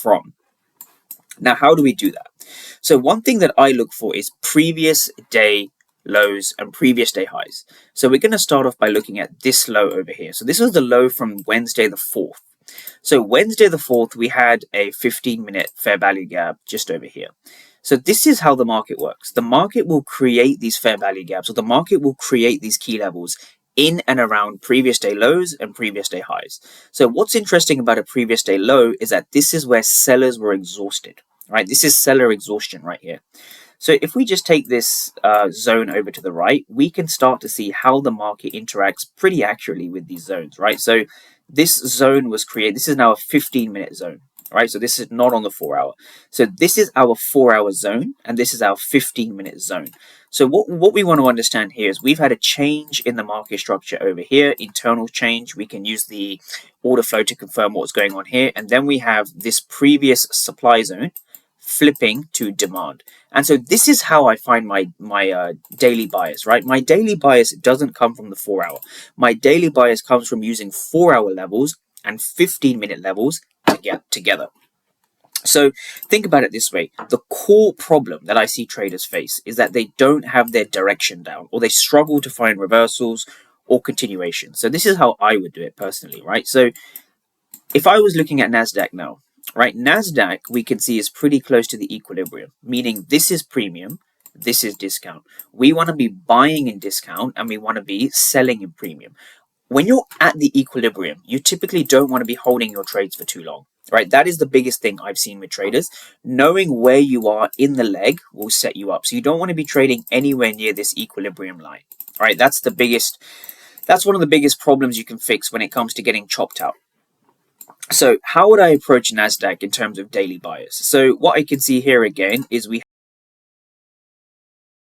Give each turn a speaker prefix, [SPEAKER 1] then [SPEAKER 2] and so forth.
[SPEAKER 1] from. Now, how do we do that? So one thing that I look for is previous day lows and previous day highs. So we're going to start off by looking at this low over here. So this was the low from Wednesday the 4th. So Wednesday the 4th, we had a 15-minute fair value gap just over here. So this is how the market works. The market will create these fair value gaps, or the market will create these key levels in and around previous day lows and previous day highs. So what's interesting about a previous day low is that this is where sellers were exhausted, right? This is seller exhaustion right here. So if we just take this zone over to the right, we can start to see how the market interacts pretty accurately with these zones, right? So this zone was created. This is now a 15-minute zone, right? So this is not on the 4-hour. So this is our 4-hour zone, and this is our 15-minute zone. So what we want to understand here is we've had a change in the market structure over here, internal change. We can use the order flow to confirm what's going on here. And then we have this previous supply zone flipping to demand. And so this is how I find my daily bias, right? My daily bias doesn't come from the 4-hour. My daily bias comes from using 4-hour levels and 15-minute levels together. So think about it this way. The core problem that I see traders face is that they don't have their direction down, or they struggle to find reversals or continuation. So this is how I would do it personally, right? So if I was looking at NASDAQ now, right, NASDAQ we can see is pretty close to the equilibrium, meaning this is premium, this is discount. We want to be buying in discount and we want to be selling in premium. When you're at the equilibrium, you typically don't want to be holding your trades for too long, right? That is the biggest thing I've seen with traders. Knowing where you are in the leg will set you up. So you don't want to be trading anywhere near this equilibrium line, right? That's one of the biggest problems you can fix when it comes to getting chopped out. So how would I approach NASDAQ in terms of daily bias? So what I can see here again is we